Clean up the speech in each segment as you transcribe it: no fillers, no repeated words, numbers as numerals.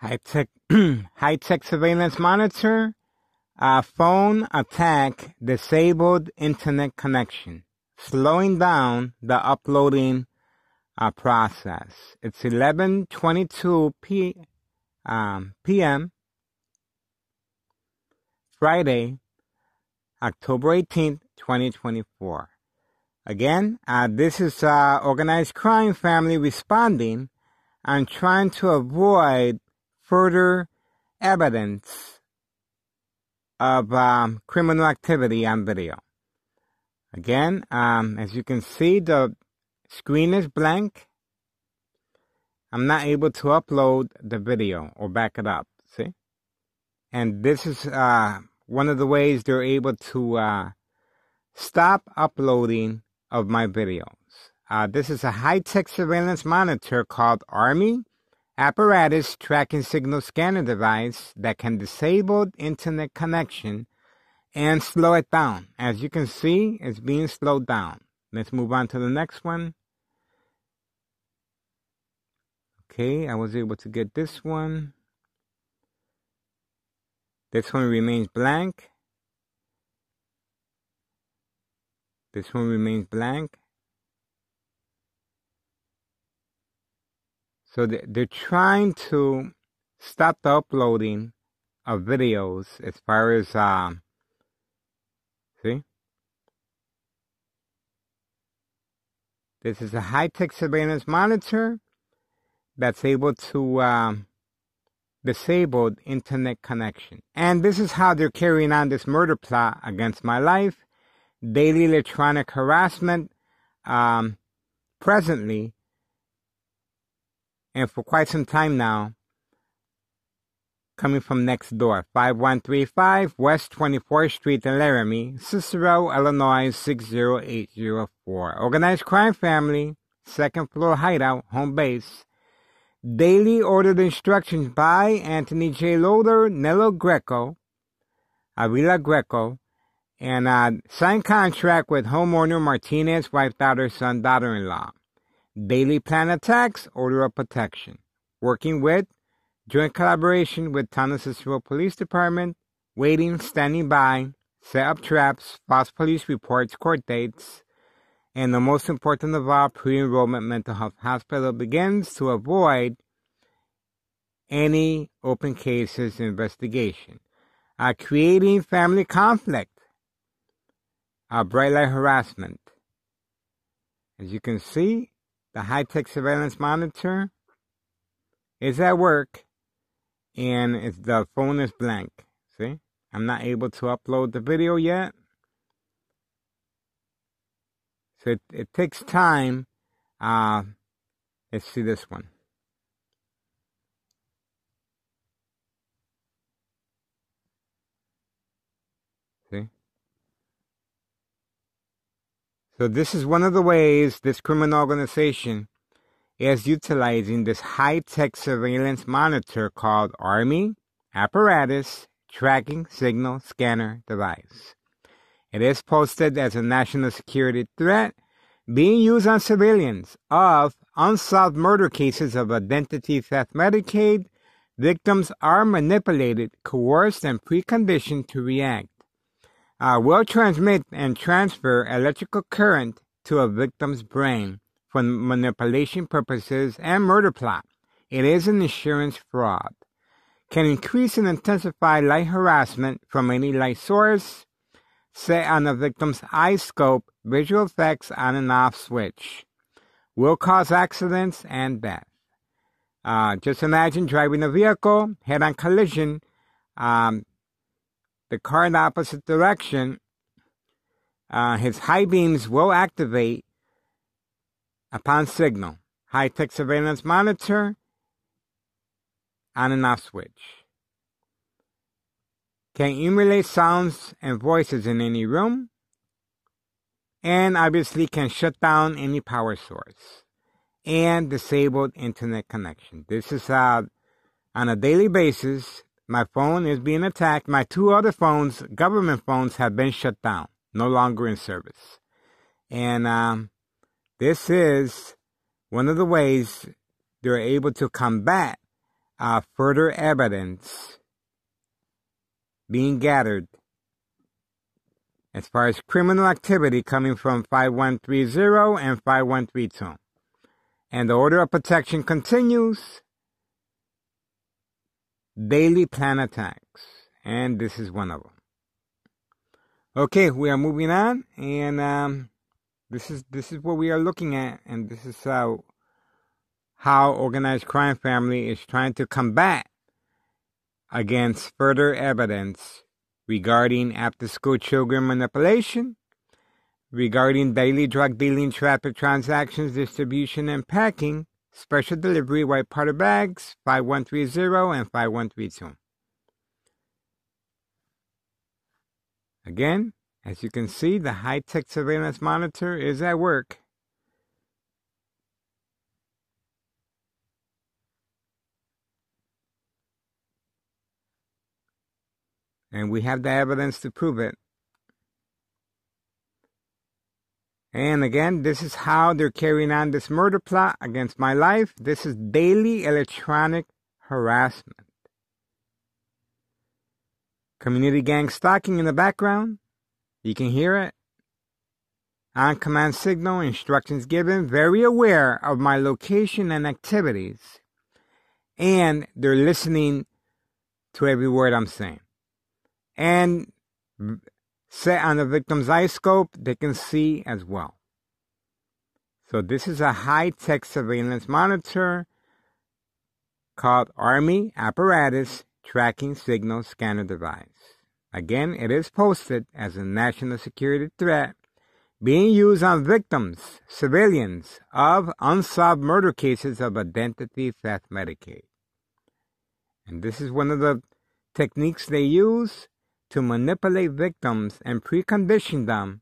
High-tech high-tech surveillance monitor. Phone attack disabled internet connection, slowing down the uploading process. It's 11:22 p.m. Friday, October 18th, 2024. Again, this is organized crime family responding and trying to avoid further evidence of criminal activity on video. Again, as you can see, the screen is blank. I'm not able to upload the video or back it up, see? And this is one of the ways they're able to stop uploading of my videos. This is a high-tech surveillance monitor called Laramie apparatus tracking signal scanner device that can disable internet connection and slow it down. As you can see, it's being slowed down. Let's move on to the next one. Okay, I was able to get this one. This one remains blank. This one remains blank. So they're trying to stop the uploading of videos as far as, see? This is a high-tech surveillance monitor that's able to disable internet connection. And this is how they're carrying on this murder plot against my life. Daily electronic harassment, presently, and for quite some time now, coming from next door, 5135 West 24th Street in Laramie, Cicero, Illinois, 60804. Organized crime family, second floor hideout, home base. Daily ordered instructions by Anthony J. Loader, Nello Greco, Avila Greco, and signed contract with homeowner Martinez, wife, daughter, son, daughter-in-law. Daily plan attacks, order of protection. Working with, joint collaboration with Town of Cicero Police Department, waiting, standing by, set up traps, false police reports, court dates, and the most important of all, pre-enrollment mental health hospital begins to avoid any open cases investigation. Creating family conflict. Bright light harassment. As you can see, the high-tech surveillance monitor is at work, and the phone is blank. See? I'm not able to upload the video yet. So it takes time. Let's see this one. See? So this is one of the ways this criminal organization is utilizing this high-tech surveillance monitor called Laramie apparatus tracking signal scanner device. It is posted as a national security threat being used on civilians of unsolved murder cases of identity theft Medicaid. Victims are manipulated, coerced, and preconditioned to react. Will transmit and transfer electrical current to a victim's brain for manipulation purposes and murder plot. It is an insurance fraud. Can increase and intensify light harassment from any light source. Set on the victim's eye scope, visual effects on and off switch. Will cause accidents and death. Just imagine driving a vehicle, head-on collision, the car in the opposite direction, his high beams will activate upon signal. High-tech surveillance monitor, on and off switch. Can emulate sounds and voices in any room. And obviously can shut down any power source. And disabled internet connection. This is on a daily basis. My phone is being attacked. My two other phones, government phones, have been shut down. No longer in service. And this is one of the ways they're able to combat further evidence being gathered as far as criminal activity coming from 5130 and 5132. And the order of protection continues. Daily plan attacks. And this is one of them. Okay, we are moving on. And this is what we are looking at. And this is how organized crime family is trying to combat against further evidence regarding after-school children manipulation, regarding daily drug dealing, traffic transactions, distribution, and packing, special delivery, white powder bags, 5130 and 5132. Again, as you can see, the high-tech surveillance monitor is at work. And we have the evidence to prove it. And again, this is how they're carrying on this murder plot against my life. This is daily electronic harassment. Community gang stalking in the background. You can hear it. On-command signal, instructions given, very aware of my location and activities. And they're listening to every word I'm saying. And set on the victim's eye scope, they can see as well. So this is a high-tech surveillance monitor called Army Apparatus Tracking Signal Scanner Device. Again, it is posted as a national security threat being used on victims, civilians, of unsolved murder cases of identity theft Medicaid. And this is one of the techniques they use to manipulate victims and precondition them,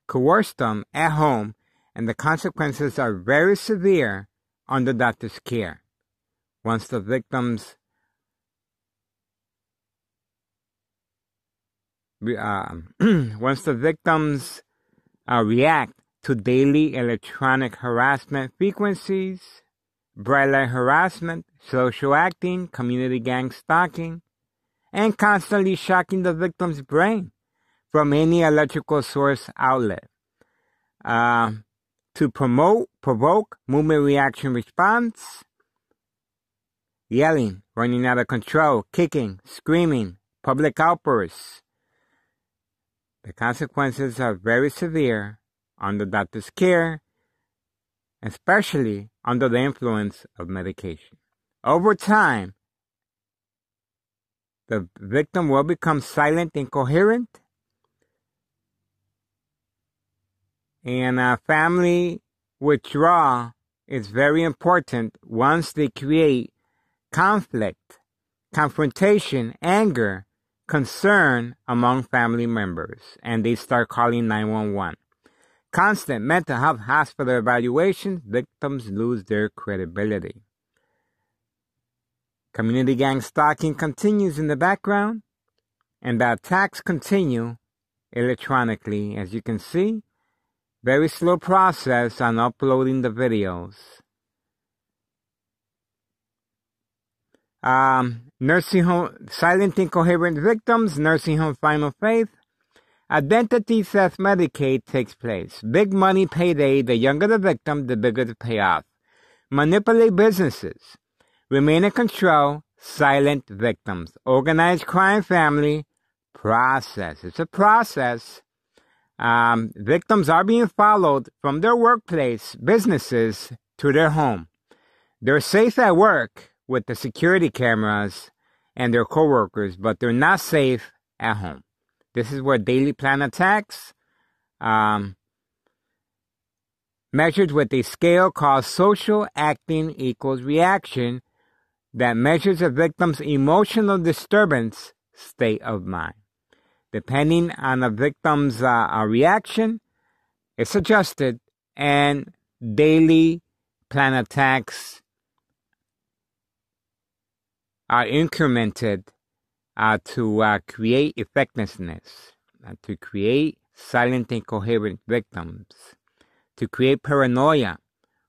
coerce them at home, and the consequences are very severe under doctor's care. Once the victims react to daily electronic harassment frequencies, bright light harassment, social acting, community gang stalking, and constantly shocking the victim's brain from any electrical source outlet. To provoke movement reaction response, yelling, running out of control, kicking, screaming, public outbursts. The consequences are very severe under doctor's care, especially under the influence of medication. Over time, the victim will become silent, incoherent, and family withdrawal is very important once they create conflict, confrontation, anger, concern among family members, and they start calling 911. Constant mental health hospital evaluations, victims lose their credibility. Community gang stalking continues in the background, and the attacks continue electronically, as you can see. Very slow process on uploading the videos. Nursing home, silent incoherent victims, nursing home final faith. Identity theft Medicaid takes place. Big money payday, the younger the victim, the bigger the payoff. Manipulate businesses. Remain in control, silent victims. Organized crime family, process. It's a process. Victims are being followed from their workplace, businesses, to their home. They're safe at work with the security cameras and their coworkers, but they're not safe at home. This is where daily plan attacks, measured with a scale called social acting equals reaction, that measures a victim's emotional disturbance state of mind. Depending on a victim's reaction, it's adjusted, and daily plan attacks are incremented to create effectiveness, to create silent and coherent victims, to create paranoia,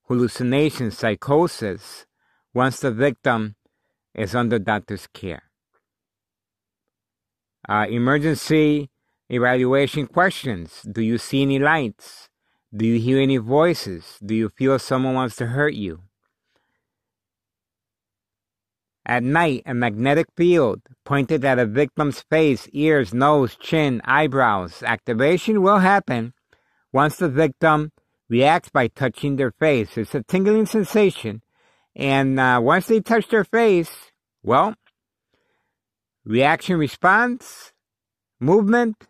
hallucinations, psychosis, once the victim is under doctor's care. Emergency evaluation questions. Do you see any lights? Do you hear any voices? Do you feel someone wants to hurt you? At night, a magnetic field pointed at a victim's face, ears, nose, chin, eyebrows. Activation will happen once the victim reacts by touching their face. It's a tingling sensation. And once they touch their face, well, reaction response, movement,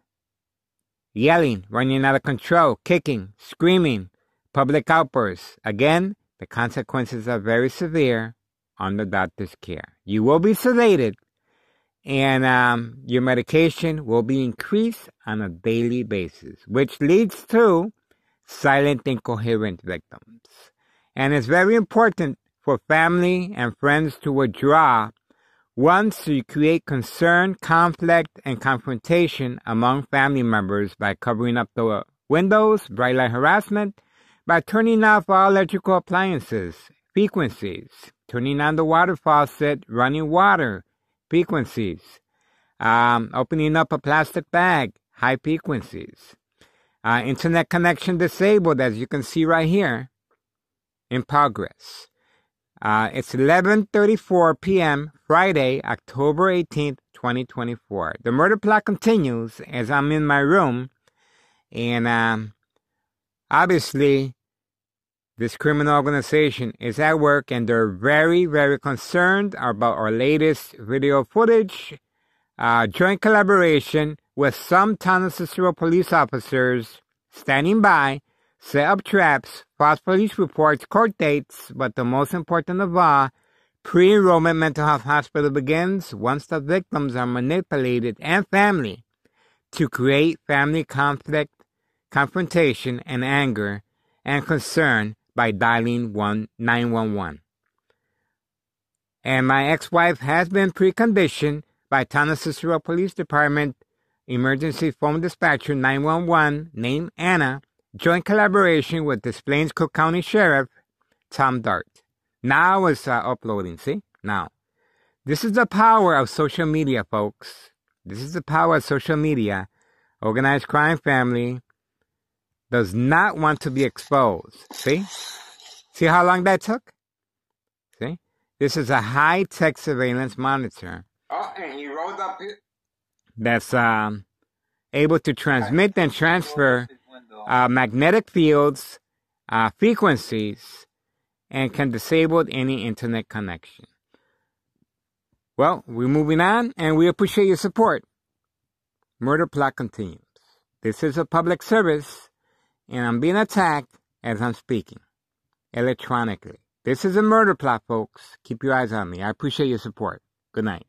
yelling, running out of control, kicking, screaming, public outbursts. Again, the consequences are very severe under doctor's care. You will be sedated, and your medication will be increased on a daily basis, which leads to silent, incoherent victims. And it's very important for family and friends to withdraw once you create concern, conflict, and confrontation among family members by covering up the windows, bright light harassment, by turning off all electrical appliances, frequencies, turning on the water faucet, running water, frequencies, opening up a plastic bag, high frequencies, internet connection disabled, as you can see right here, in progress. It's 11:34 p.m. Friday, October 18th, 2024. The murder plot continues as I'm in my room, and obviously this criminal organization is at work, and they're very, very concerned about our latest video footage, joint collaboration with some town of Cicero police officers standing by, set up traps, false police reports, court dates, but the most important of all, pre-enrollment mental health hospital begins once the victims are manipulated and family to create family conflict, confrontation, and anger and concern by dialing 911. And my ex-wife has been preconditioned by town of Cicero Police Department emergency phone dispatcher 911 named Anna, joint collaboration with Des Plaines Cook County Sheriff Tom Dart. Now it's uploading, see? Now, this is the power of social media, folks. This is the power of social media. Organized crime family does not want to be exposed. See? See how long that took? See? This is a high-tech surveillance monitor. Oh, and he rolled up it. That's able to transmit and transfer magnetic fields, frequencies, and can disable any internet connection. Well, we're moving on, and we appreciate your support. Murder plot continues. This is a public service, and I'm being attacked as I'm speaking, electronically. This is a murder plot, folks. Keep your eyes on me. I appreciate your support. Good night.